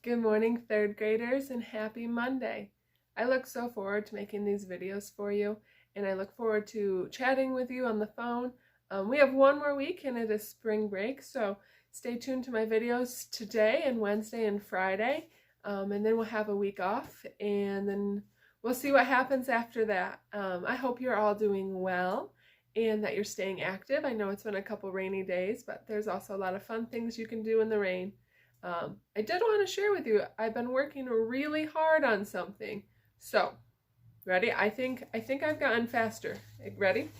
Good morning, third graders, and happy Monday. I look so forward to making these videos for you, and I look forward to chatting with you on the phone. We have one more week and it is spring break, so stay tuned to my videos today and Wednesday and Friday, and then we'll have a week off, and then we'll see what happens after that. I hope you're all doing well and that you're staying active. I know it's been a couple rainy days, but there's also a lot of fun things you can do in the rain. I did want to share with you, I've been working really hard on something. So, ready? I think I've gotten faster. Ready?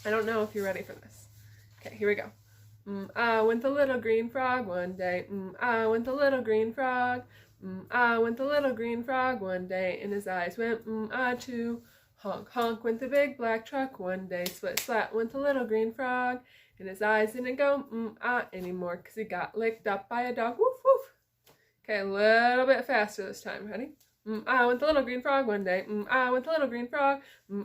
I don't know if you're ready for this. Okay, here we go. I went the little green frog one day. I went the little green frog. I went the little green frog one day, and his eyes went I too. Honk honk went the big black truck one day. Split splat went the little green frog. And his eyes didn't go anymore because he got licked up by a dog. Woof woof. Okay, a little bit faster this time. Ready? I went the little green frog one day. I went the little green frog.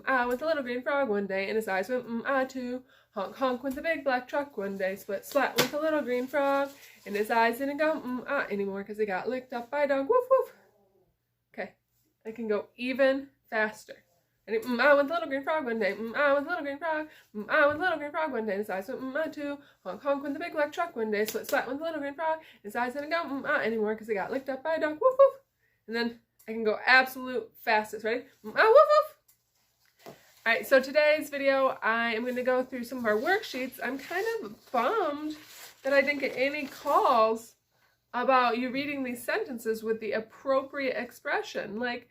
I went the little green frog one day, and his eyes went I too. Honk honk went the big black truck one day. Split splat went the little green frog, and his eyes didn't go anymore because he got licked up by a dog. Woof woof. Okay, I can go even faster. And I went the little green frog one day. I went the little green frog. I went the little green frog one day. And his eyes went I too. Honk honk went the big black truck one day. Split splat went the little green frog. His eyes didn't go anymore because he got licked up by a dog. Woof woof. And then I can go absolute fastest. Ready? Woof woof. Alright, so today's video, I am going to go through some of our worksheets. I'm kind of bummed that I didn't get any calls about you reading these sentences with the appropriate expression. Like,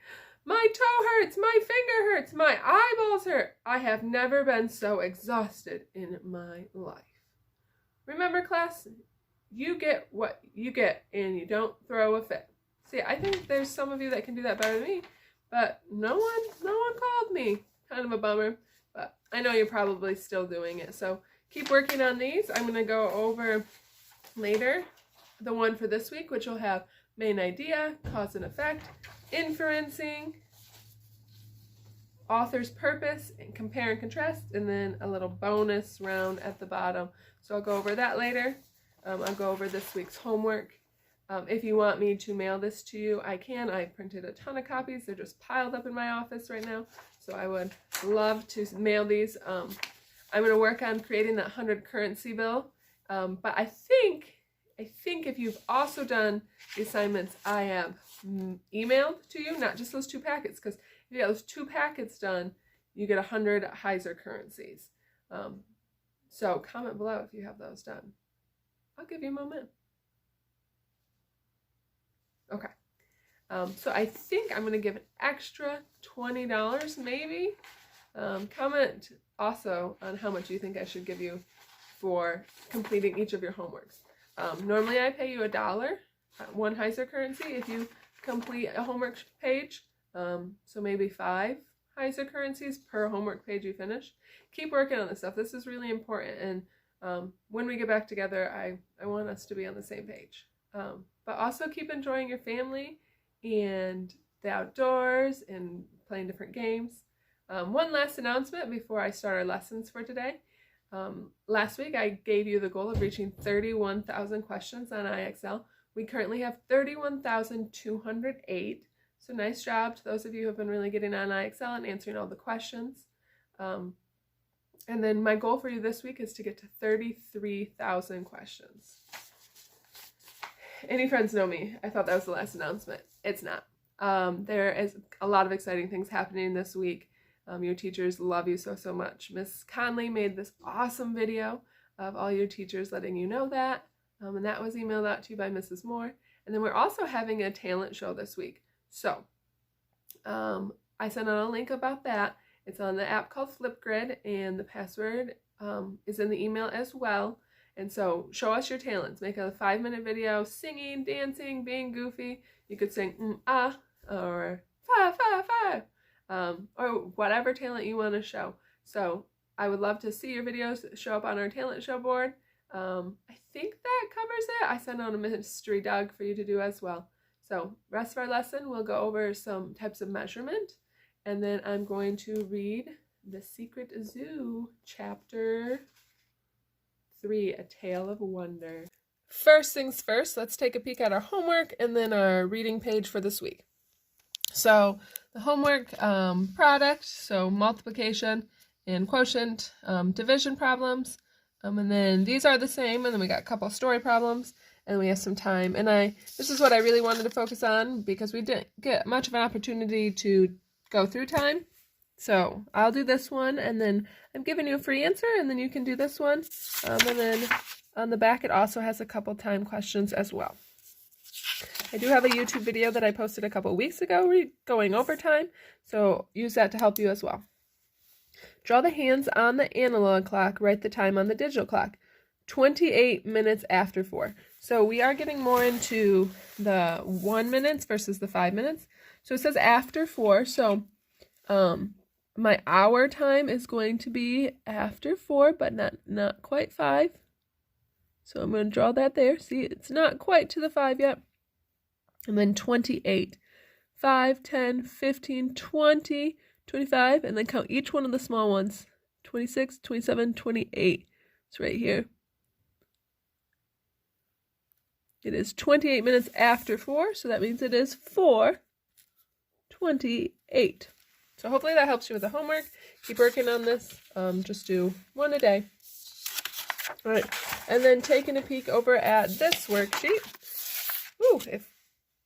my toe hurts, my finger hurts, my eyeballs hurt. I have never been so exhausted in my life. Remember, class, you get what you get and you don't throw a fit. See, I think there's some of you that can do that better than me, but no one called me. Kind of a bummer, but I know you're probably still doing it. So keep working on these. I'm going to go over later the one for this week, which will have main idea, cause and effect, inferencing, author's purpose, and compare and contrast, and then a little bonus round at the bottom. So I'll go over that later. I'll go over this week's homework. If you want me to mail this to you, I can. I printed a ton of copies. They're just piled up in my office right now. So I would love to mail these. I'm going to work on creating that 100 currency bill. But I think if you've also done the assignments I have emailed to you, not just those 2 packets, because if you get those 2 packets done, you get 100 Heiser currencies. So comment below if you have those done. I'll give you a moment. Okay. So I think I'm going to give an extra $20 maybe. Comment also on how much you think I should give you for completing each of your homeworks. Normally I pay you $1, 1 Heiser currency if you complete a homework page. So maybe 5 Heiser currencies per homework page you finish. Keep working on this stuff. This is really important, and when we get back together, I want us to be on the same page. But also keep enjoying your family and the outdoors and playing different games. One last announcement before I start our lessons for today. Last week I gave you the goal of reaching 31,000 questions on IXL. We currently have 31,208. So nice job to those of you who have been really getting on IXL and answering all the questions. And then my goal for you this week is to get to 33,000 questions. Any friends know me? I thought that was the last announcement. It's not. There is a lot of exciting things happening this week. Your teachers love you so much. Miss Conley made this awesome video of all your teachers letting you know that. And that was emailed out to you by Mrs. Moore. And then we're also having a talent show this week. So I sent out a link about that. It's on the app called Flipgrid, and the password is in the email as well. And so show us your talents. Make a 5-minute video singing, dancing, being goofy. You could sing or fa, or whatever talent you want to show. So I would love to see your videos show up on our talent show board. I think that covers it. I sent out a mystery Doug for you to do as well. So rest of our lesson, we'll go over some types of measurement, and then I'm going to read The Secret Zoo, chapter 3, A Tale of Wonder. first things first, let's take a peek at our homework and then our reading page for this week. So the homework product, so multiplication and quotient, division problems, and then these are the same, and then we got a couple story problems, and we have some time. And this is what I really wanted to focus on because we didn't get much of an opportunity to go through time. So I'll do this one, and then I'm giving you a free answer, and then you can do this one. And then on the back, it also has a couple time questions as well. I do have a YouTube video that I posted a couple weeks ago going over time, so use that to help you as well. Draw the hands on the analog clock, write the time on the digital clock. 28 minutes after 4. So we are getting more into the 1 minutes versus the 5 minutes. So it says after 4, so my hour time is going to be after 4, but not quite 5. So I'm going to draw that there. See, it's not quite to the 5 yet. And then 28. 5, 10, 15, 20, 25, and then count each one of the small ones. 26, 27, 28. It's right here. It is 28 minutes after 4, so that means it is 4:28. So hopefully that helps you with the homework. Keep working on this. Just do one a day. All right, and then taking a peek over at this worksheet. Ooh, it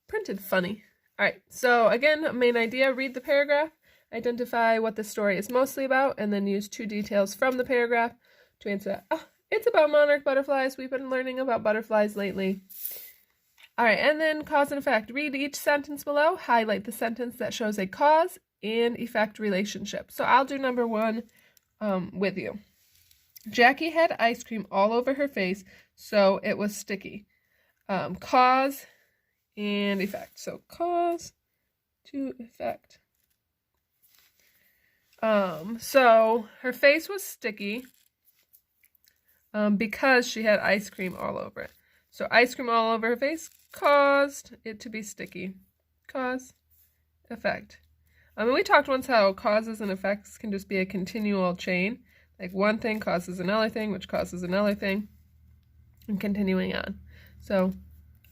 printed funny. All right, so again, main idea, read the paragraph, identify what the story is mostly about, and then use 2 details from the paragraph to answer, it's about monarch butterflies. We've been learning about butterflies lately. All right, and then cause and effect. Read each sentence below, highlight the sentence that shows a cause and effect relationship. So I'll do number 1 with you. Jackie had ice cream all over her face, so it was sticky. Cause and effect. So cause to effect. So her face was sticky because she had ice cream all over it. So ice cream all over her face caused it to be sticky. Cause, effect. We talked once how causes and effects can just be a continual chain. Like one thing causes another thing, which causes another thing, and continuing on. So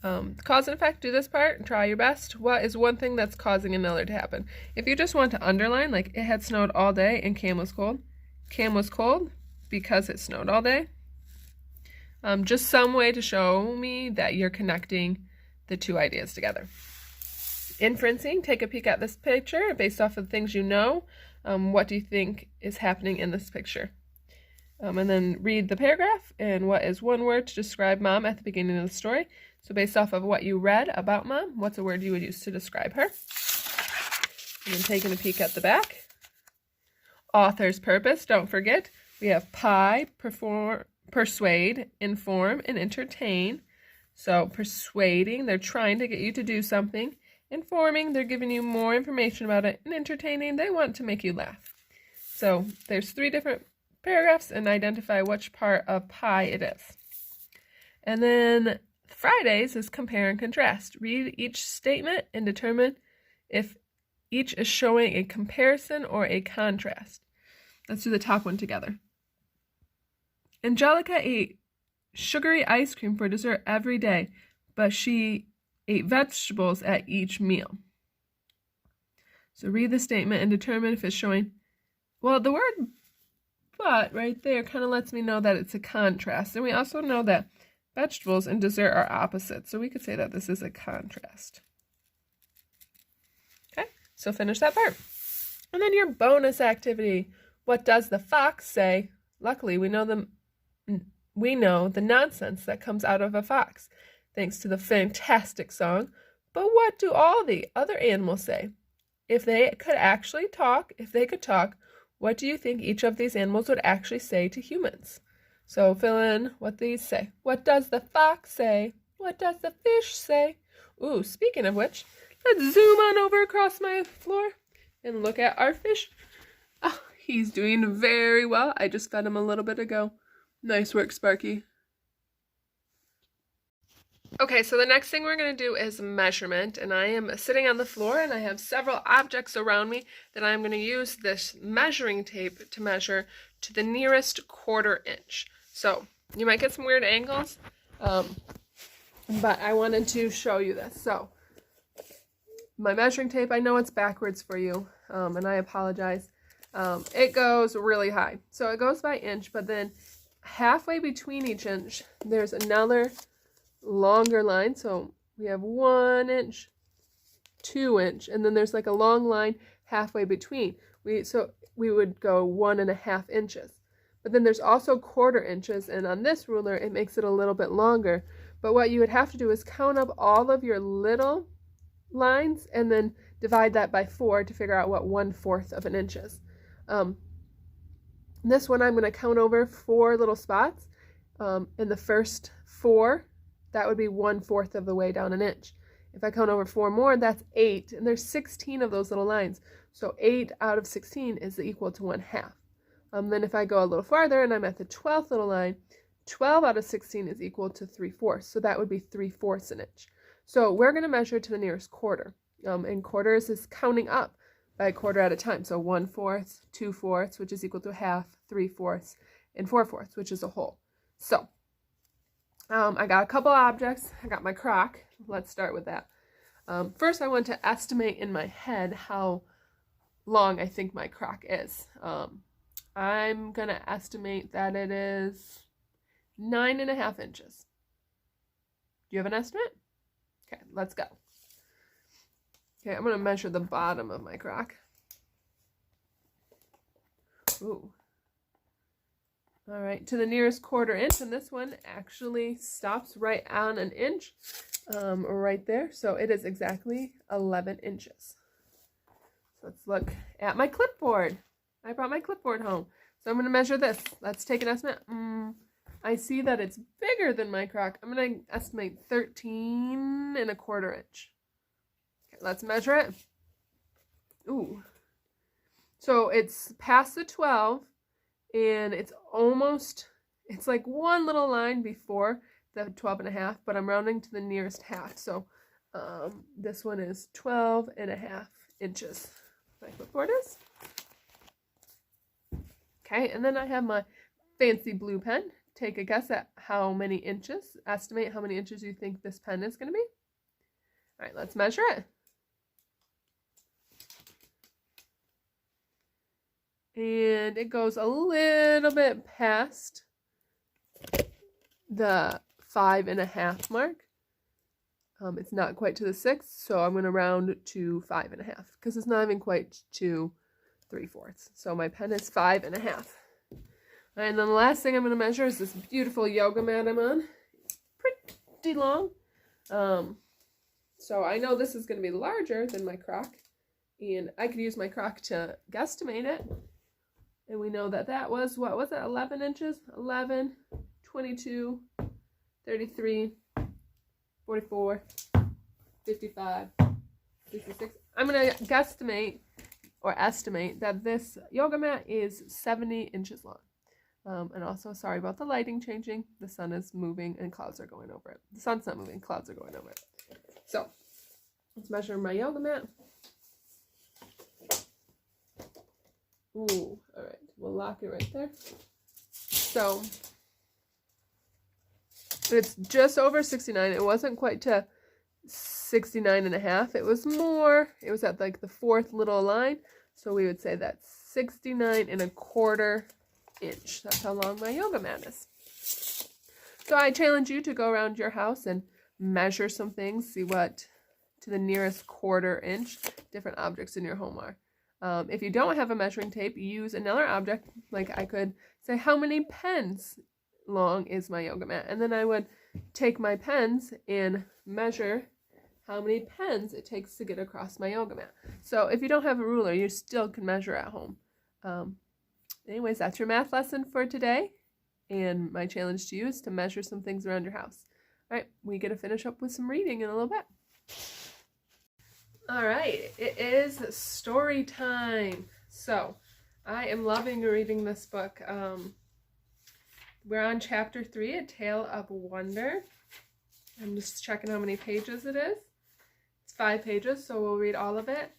cause and effect, do this part and try your best. What is one thing that's causing another to happen? If you just want to underline, like it had snowed all day and Cam was cold. Cam was cold because it snowed all day. Just some way to show me that you're connecting the 2 ideas together. Inferencing, take a peek at this picture based off of things you know. What do you think is happening in this picture? And then read the paragraph and what is one word to describe Mom at the beginning of the story. So based off of what you read about Mom, what's a word you would use to describe her? And then taking a peek at the back. Author's purpose, don't forget, we have pie, persuade, inform, and entertain. So persuading, they're trying to get you to do something. Informing, they're giving you more information about it. And entertaining, they want to make you laugh. So there's 3 different paragraphs, and identify which part of pie it is. And then Fridays is compare and contrast. Read each statement and determine if each is showing a comparison or a contrast. Let's do the top one together. Angelica ate sugary ice cream for dessert every day, but she ate vegetables at each meal. So read the statement and determine if it's showing, well, the word but right there kind of lets me know that it's a contrast. And we also know that vegetables and dessert are opposites. So we could say that this is a contrast. Okay, so finish that part. And then your bonus activity. What does the fox say? Luckily, we know the nonsense that comes out of a fox, thanks to the fantastic song. But what do all the other animals say? If they could actually talk, what do you think each of these animals would actually say to humans? So fill in what these say. What does the fox say? What does the fish say? Ooh, speaking of which, let's zoom on over across my floor and look at our fish. Oh, he's doing very well. I just fed him a little bit ago. Nice work, Sparky. Okay, so the next thing we're going to do is measurement, and I am sitting on the floor and I have several objects around me that I'm going to use this measuring tape to measure to the nearest 1/4 inch. So you might get some weird angles. but I wanted to show you this. So my measuring tape, I know it's backwards for you, and I apologize. It goes really high. So it goes by inch, but then halfway between each inch, there's another longer line. So we have 1 inch, 2 inch, and then there's like a long line halfway between. So we would go 1.5 inches. But then there's also 1/4 inches, and on this ruler, it makes it a little bit longer. But what you would have to do is count up all of your little lines and then divide that by 4 to figure out what 1/4 of an inch is. This one, I'm going to count over 4 little spots. In the first 4, that would be 1/4 of the way down an inch. If I count over 4 more, that's 8, and there's 16 of those little lines. So 8 out of 16 is equal to 1/2. Then if I go a little farther and I'm at the 12th little line, 12 out of 16 is equal to 3/4. So that would be 3/4 an inch. So we're going to measure to the nearest quarter. And quarters is counting up by a quarter at a time. So 1/4, 2/4, which is equal to 1/2, 3/4, and 4/4, which is a whole. So I got a couple objects. I got my crock. Let's start with that. First, I want to estimate in my head how long I think my crock is. I'm going to estimate that it is 9.5 inches. Do you have an estimate? Okay, let's go. Okay, I'm going to measure the bottom of my crock. Ooh. All right, to the nearest 1/4 inch, and this one actually stops right on an inch, right there. So it is exactly 11 inches. So let's look at my clipboard. I brought my clipboard home. So I'm going to measure this. Let's take an estimate. I see that it's bigger than my crock. I'm going to estimate 13.25 inch. Okay, let's measure it. Ooh. So it's past the 12, and it's like one little line before the 12.5, but I'm rounding to the nearest half. So this one is 12.5 inches. My clipboard is. Okay, and then I have my fancy blue pen. Take a guess at how many inches. Estimate how many inches you think this pen is going to be. All right, let's measure it. And it goes a little bit past the 5.5 mark. It's not quite to the 6, so I'm going to round to 5.5 because it's not even quite to 3/4. So my pen is 5.5. And then the last thing I'm going to measure is this beautiful yoga mat I'm on. It's pretty long. So I know this is going to be larger than my crock, and I could use my crock to guesstimate it. And we know that that was, what was it, 11 inches? 11, 22, 33, 44, 55, 66. I'm going to guesstimate or estimate that this yoga mat is 70 inches long. And also, sorry about the lighting changing. The sun is moving and clouds are going over it. The sun's not moving, clouds are going over it. So, let's measure my yoga mat. Ooh, all right. We'll lock it right there. So, it's just over 69. It wasn't quite to 69.5. It was more. It was at like the 4th little line. So we would say that's 69.25 inch. That's how long my yoga mat is. So I challenge you to go around your house and measure some things. See what to the nearest 1/4 inch different objects in your home are. If you don't have a measuring tape, use another object. Like I could say, how many pens long is my yoga mat? And then I would take my pens and measure how many pens it takes to get across my yoga mat. So if you don't have a ruler, you still can measure at home. Anyways, that's your math lesson for today. And my challenge to you is to measure some things around your house. All right, we get to finish up with some reading in a little bit. All right, it is story time. So I am loving reading this book. We're on chapter 3, A Tale of Wonder. I'm just checking how many pages it is. It's 5 pages, so we'll read all of it.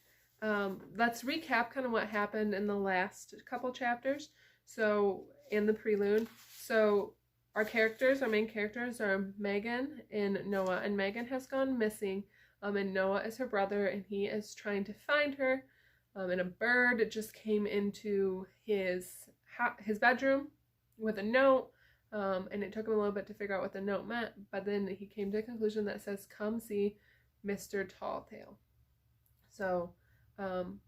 Let's recap kind of what happened in the last couple chapters. So, in the prelude. So, our main characters are Megan and Noah, and Megan has gone missing, and Noah is her brother, and he is trying to find her, and a bird just came into his bedroom with a note, and it took him a little bit to figure out what the note meant, but then he came to a conclusion that says, "Come see Mr. Talltail." So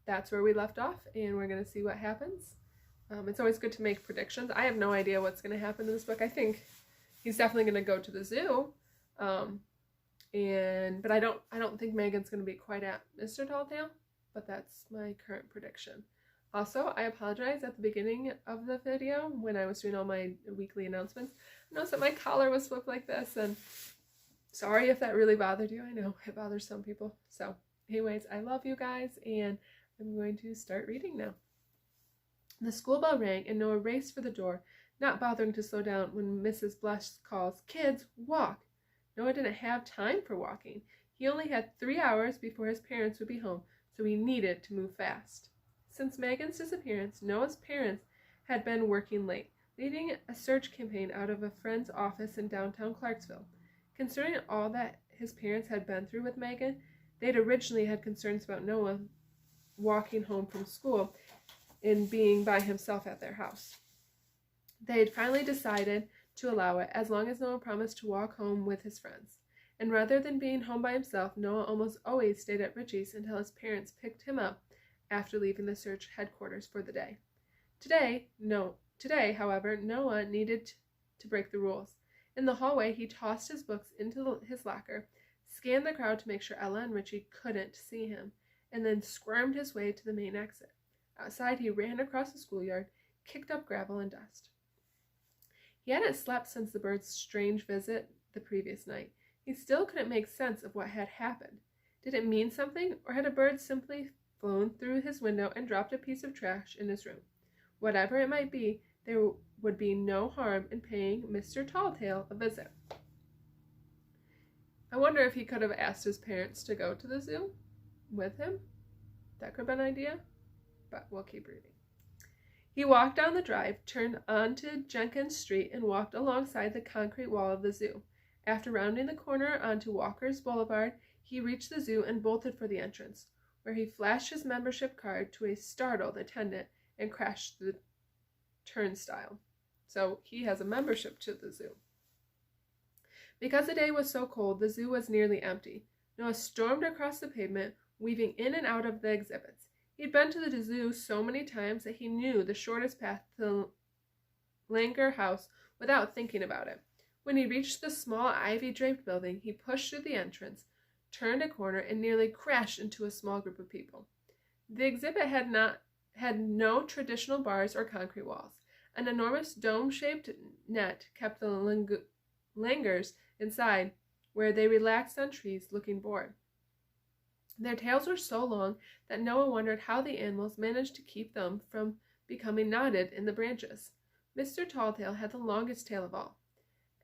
that's where we left off, and we're going to see what happens. It's always good to make predictions. I have no idea what's going to happen in this book. I think he's definitely going to go to the zoo, but I don't think Megan's going to be quite at Mr. Talltail, but that's my current prediction. Also, I apologize at the beginning of the video when I was doing all my weekly announcements. I noticed that my collar was flipped like this, and sorry if that really bothered you. I know it bothers some people. So anyways, I love you guys, and I'm going to start reading now. The school bell rang, and Noah raced for the door, not bothering to slow down when Mrs. Blush calls, "Kids, walk!" Noah didn't have time for walking. He only had 3 hours before his parents would be home, so he needed to move fast. Since Megan's disappearance, Noah's parents had been working late, leading a search campaign out of a friend's office in downtown Clarksville. Considering all that his parents had been through with Megan, they'd originally had concerns about Noah walking home from school and being by himself at their house. They had finally decided to allow it, as long as Noah promised to walk home with his friends. And rather than being home by himself, Noah almost always stayed at Richie's until his parents picked him up after leaving the search headquarters for the day. Today, however, Noah needed to break the rules. In the hallway, he tossed his books into his locker, scanned the crowd to make sure Ella and Richie couldn't see him, and then squirmed his way to the main exit. Outside, he ran across the schoolyard, kicked up gravel and dust. He hadn't slept since the bird's strange visit the previous night. He still couldn't make sense of what had happened. Did it mean something, or had a bird simply flown through his window and dropped a piece of trash in his room? Whatever it might be, there would be no harm in paying Mr. Talltail a visit. I wonder if he could have asked his parents to go to the zoo with him. That could have been an idea, but we'll keep reading. He walked down the drive, turned onto Jenkins Street, and walked alongside the concrete wall of the zoo. After rounding the corner onto Walker's Boulevard, he reached the zoo and bolted for the entrance, where he flashed his membership card to a startled attendant and crashed the turnstile. So he has a membership to the zoo. Because the day was so cold, the zoo was nearly empty. Noah stormed across the pavement, weaving in and out of the exhibits. He'd been to the zoo so many times that he knew the shortest path to Langer House without thinking about it. When he reached the small ivy-draped building, he pushed through the entrance, turned a corner, and nearly crashed into a small group of people. The exhibit had no traditional bars or concrete walls. An enormous dome-shaped net kept the Langers inside, where they relaxed on trees, looking bored. Their tails were so long that Noah wondered how the animals managed to keep them from becoming knotted in the branches. Mr. Talltail had the longest tail of all.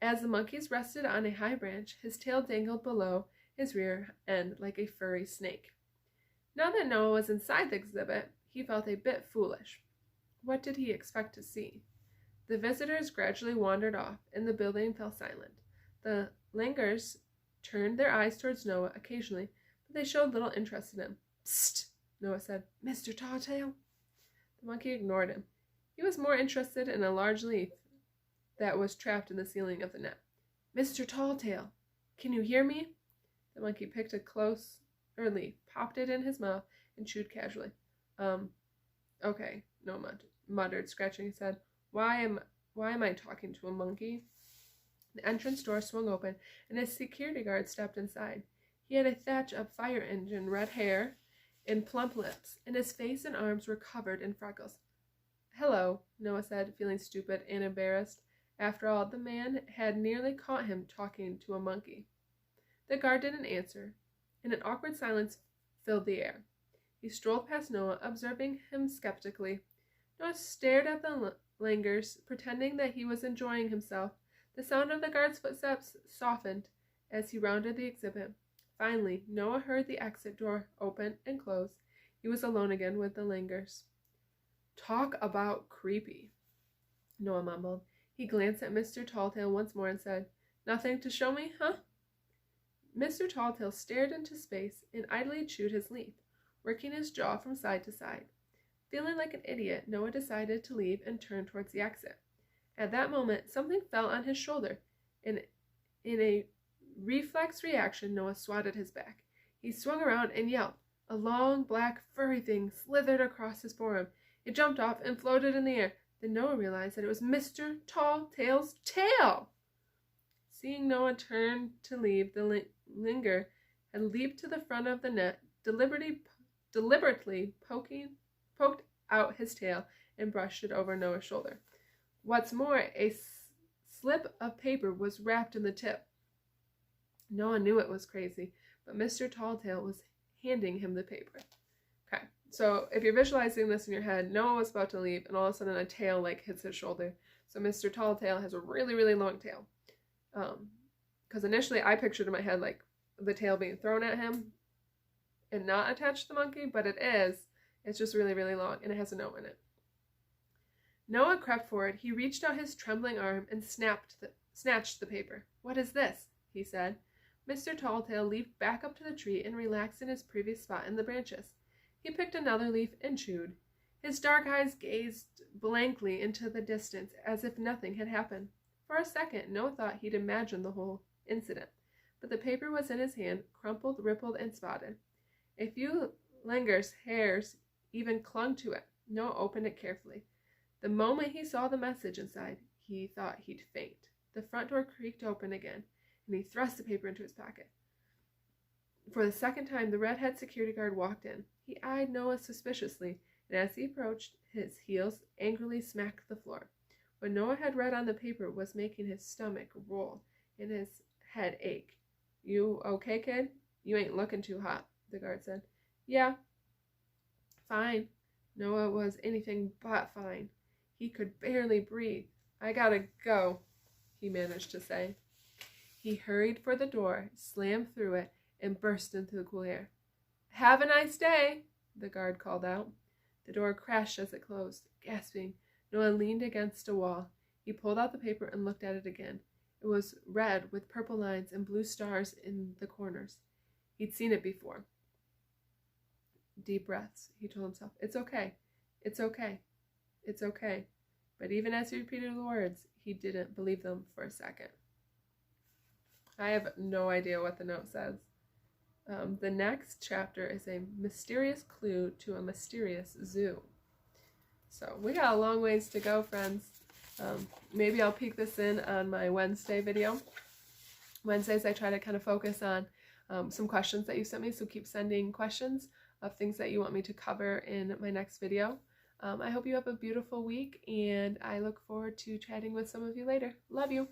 As the monkeys rested on a high branch, his tail dangled below his rear end like a furry snake. Now that Noah was inside the exhibit, he felt a bit foolish. What did he expect to see? The visitors gradually wandered off, and the building fell silent. The Langers turned their eyes towards Noah occasionally, but they showed little interest in him. "Psst," Noah said. "Mr. Talltail?" The monkey ignored him. He was more interested in a large leaf that was trapped in the ceiling of the net. "Mr. Talltail, can you hear me?" The monkey picked a closer leaf, popped it in his mouth, and chewed casually. Okay, Noah muttered, scratching his head. Why am I talking to a monkey? The entrance door swung open, and a security guard stepped inside. He had a thatch of fire engine red hair and plump lips, and his face and arms were covered in freckles. "Hello," Noah said, feeling stupid and embarrassed. After all, the man had nearly caught him talking to a monkey. The guard didn't answer, and an awkward silence filled the air. He strolled past Noah, observing him skeptically. Noah stared at the Langers, pretending that he was enjoying himself. The sound of the guard's footsteps softened as he rounded the exhibit. Finally, Noah heard the exit door open and close. He was alone again with the Langers. "Talk about creepy," Noah mumbled. He glanced at Mr. Talltail once more and said, "Nothing to show me, huh?" Mr. Talltail stared into space and idly chewed his leaf, working his jaw from side to side. Feeling like an idiot, Noah decided to leave and turn towards the exit. At that moment, something fell on his shoulder, and in a reflex reaction, Noah swatted his back. He swung around and yelped. A long, black, furry thing slithered across his forearm. It jumped off and floated in the air. Then Noah realized that it was Mr. Talltail's tail. Seeing Noah turn to leave, the linger had leaped to the front of the net, deliberately poked out his tail and brushed it over Noah's shoulder. What's more, a slip of paper was wrapped in the tip. Noah knew it was crazy, but Mr. Talltail was handing him the paper. Okay, so if you're visualizing this in your head, Noah was about to leave, and all of a sudden a tail hits his shoulder. So Mr. Talltail has a really, really long tail. Because initially I pictured in my head like the tail being thrown at him and not attached to the monkey, but it is. It's just really, really long, and it has a note in it. Noah crept forward. He reached out his trembling arm and snatched the paper. "What is this?" he said. Mr. Talltail leaped back up to the tree and relaxed in his previous spot in the branches. He picked another leaf and chewed. His dark eyes gazed blankly into the distance as if nothing had happened. For a second, Noah thought he'd imagined the whole incident, but the paper was in his hand, crumpled, rippled, and spotted. A few Langer's hairs even clung to it. Noah opened it carefully. The moment he saw the message inside, he thought he'd faint. The front door creaked open again, and he thrust the paper into his pocket. For the second time, the redhead security guard walked in. He eyed Noah suspiciously, and as he approached, his heels angrily smacked the floor. What Noah had read on the paper was making his stomach roll and his head ache. "You okay, kid? You ain't looking too hot," the guard said. "Yeah, fine." Noah was anything but fine. He could barely breathe. "I gotta go," he managed to say. He hurried for the door, slammed through it, and burst into the cool air. "Have a nice day," the guard called out. The door crashed as it closed. Gasping, Noah leaned against a wall. He pulled out the paper and looked at it again. It was red with purple lines and blue stars in the corners. He'd seen it before. Deep breaths, he told himself. "It's okay. It's okay. It's okay." But even as he repeated the words, he didn't believe them for a second. I have no idea what the note says. The next chapter is a mysterious clue to a mysterious zoo. So we got a long ways to go, friends. Maybe I'll peek this in on my Wednesday video. Wednesdays I try to kind of focus on some questions that you sent me, so keep sending questions of things that you want me to cover in my next video. I hope you have a beautiful week, and I look forward to chatting with some of you later. Love you!